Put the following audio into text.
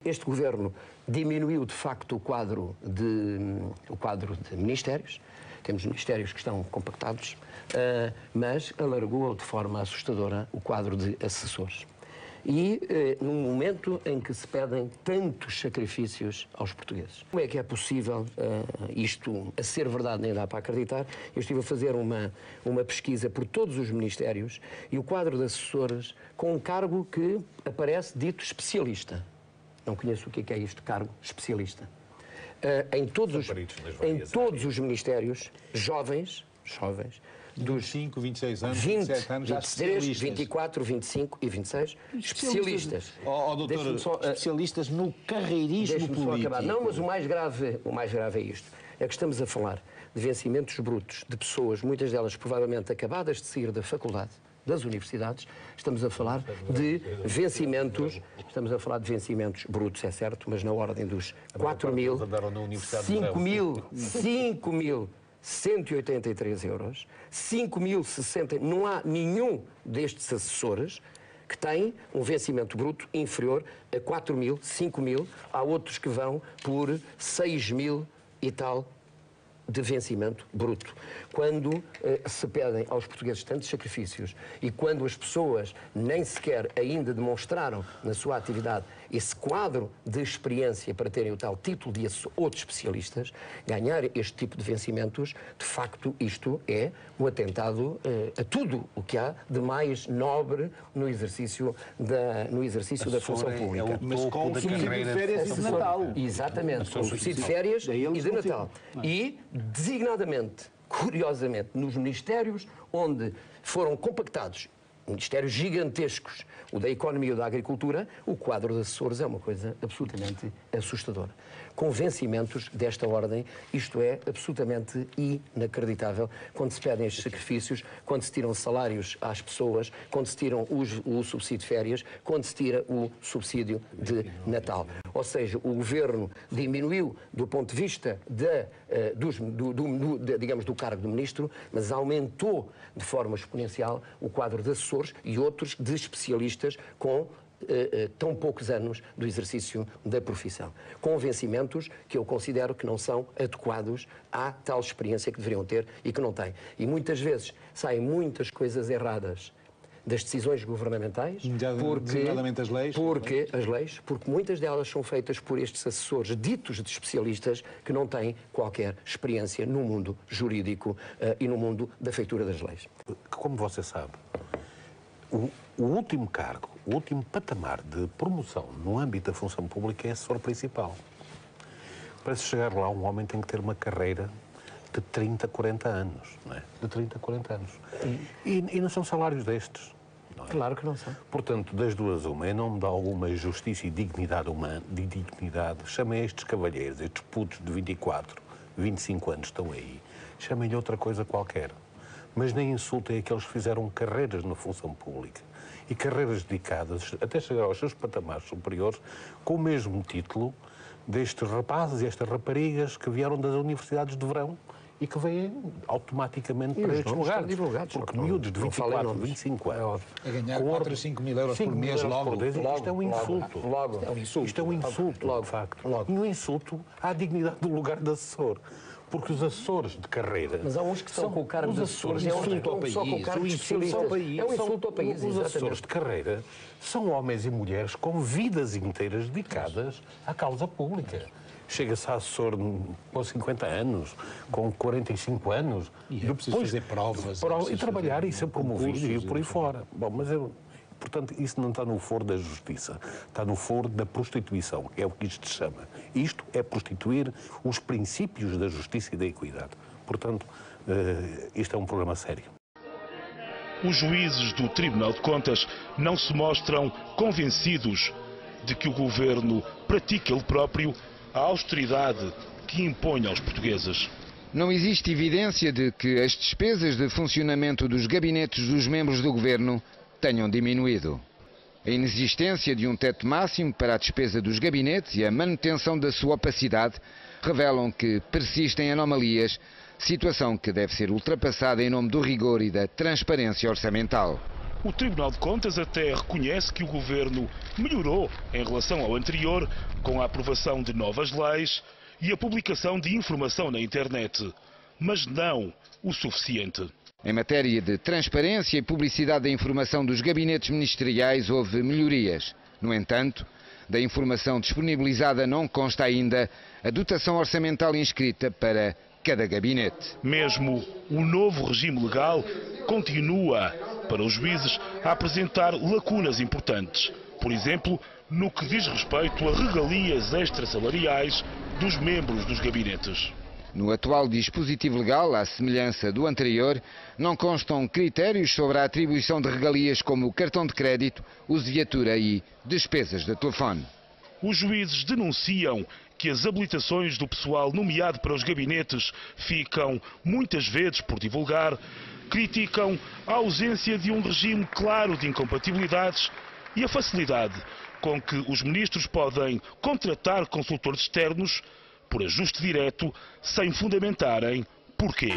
Este governo diminuiu, de facto, o quadro de ministérios. Temos ministérios que estão compactados, mas alargou de forma assustadora o quadro de assessores. E num momento em que se pedem tantos sacrifícios aos portugueses. Como é que é possível isto a ser verdade, nem dá para acreditar? Eu estive a fazer uma pesquisa por todos os ministérios e o quadro de assessores com um cargo que aparece dito especialista. Não conheço o que é isto, cargo especialista. Em todos os ministérios, jovens, dos 5, 26 anos, 27 anos, 23, 24, 25 e 26, especialistas. Doutor, especialistas no carreirismo político. Não, mas o mais grave é isto. É que estamos a falar de vencimentos brutos de pessoas, muitas delas provavelmente acabadas de sair da faculdade, das universidades. Estamos a falar de vencimentos brutos, é certo, mas na ordem dos 5.183 euros, 5.060, não há nenhum destes assessores que tem um vencimento bruto inferior a 4.000, 5.000, há outros que vão por 6.000 e tal de vencimento bruto. Quando se pedem aos portugueses tantos sacrifícios e quando as pessoas nem sequer ainda demonstraram na sua atividade esse quadro de experiência para terem o tal título de outros especialistas, ganhar este tipo de vencimentos, de facto, isto é um atentado a tudo o que há de mais nobre no exercício da função pública. Mas com o subsídio de férias e de Natal. Exatamente, com o subsídio de férias e de Natal. E, designadamente, curiosamente, nos ministérios onde foram compactados, ministérios gigantescos, o da Economia e o da Agricultura, o quadro de assessores é uma coisa absolutamente assustadora. Com vencimentos desta ordem, isto é absolutamente inacreditável. Quando se pedem estes sacrifícios, quando se tiram salários às pessoas, quando se tiram o subsídio de férias, quando se tira o subsídio de Natal. Ou seja, o Governo diminuiu do ponto de vista digamos, do cargo do Ministro, mas aumentou de forma exponencial o quadro de assessores e outros de especialistas com tão poucos anos do exercício da profissão, com vencimentos que eu considero que não são adequados à tal experiência que deveriam ter e que não têm. E muitas vezes saem muitas coisas erradas das decisões governamentais, porque muitas delas são feitas por estes assessores ditos de especialistas que não têm qualquer experiência no mundo jurídico e no mundo da feitura das leis. Como você sabe, o último cargo, o último patamar de promoção no âmbito da função pública é assessor principal. Para se chegar lá, um homem tem que ter uma carreira de 30, 40 anos, não é? De 30, 40 anos. E não são salários destes. Não é? Claro que não são. Portanto, das duas uma, em nome de alguma justiça e dignidade humana, chamem estes cavalheiros, estes putos de 24, 25 anos estão aí, chamem-lhe outra coisa qualquer. Mas nem insultem aqueles que fizeram carreiras na função pública e carreiras dedicadas até chegar aos seus patamares superiores com o mesmo título destes rapazes e estas raparigas que vieram das universidades de verão e que vêm automaticamente para estes lugares. Porque miúdos de 24, 25 anos a ganhar 4 ou 5 mil euros por mês logo. Isto é um insulto. Isto é um insulto, de facto. E no insulto há a dignidade do lugar de assessor. Porque os assessores de carreira... Mas há uns que estão com o cargo de assessores, é um insulto ao país. É um insulto ao país, os assessores de carreira são homens e mulheres com vidas inteiras dedicadas à causa pública. Chega-se a assessor com 50 anos, com 45 anos... E eu preciso fazer provas... E trabalhar e ser promovido e ir por aí fora. Bom, mas portanto, isso não está no foro da justiça, está no foro da prostituição, é o que isto se chama. Isto é prostituir os princípios da justiça e da equidade. Portanto, isto é um problema sério. Os juízes do Tribunal de Contas não se mostram convencidos de que o governo pratica ele próprio a austeridade que impõe aos portugueses. Não existe evidência de que as despesas de funcionamento dos gabinetes dos membros do governo tenham diminuído. A inexistência de um teto máximo para a despesa dos gabinetes e a manutenção da sua opacidade revelam que persistem anomalias, situação que deve ser ultrapassada em nome do rigor e da transparência orçamental. O Tribunal de Contas até reconhece que o Governo melhorou em relação ao anterior, com a aprovação de novas leis e a publicação de informação na internet, mas não o suficiente. Em matéria de transparência e publicidade da informação dos gabinetes ministeriais, houve melhorias. No entanto, da informação disponibilizada não consta ainda a dotação orçamental inscrita para cada gabinete. Mesmo o novo regime legal continua, para os juízes, a apresentar lacunas importantes. Por exemplo, no que diz respeito a regalias extrasalariais dos membros dos gabinetes. No atual dispositivo legal, à semelhança do anterior, não constam critérios sobre a atribuição de regalias como cartão de crédito, uso de viatura e despesas de telefone. Os juízes denunciam que as habilitações do pessoal nomeado para os gabinetes ficam muitas vezes por divulgar, criticam a ausência de um regime claro de incompatibilidades e a facilidade com que os ministros podem contratar consultores externos por ajuste direto, sem fundamentarem porquê.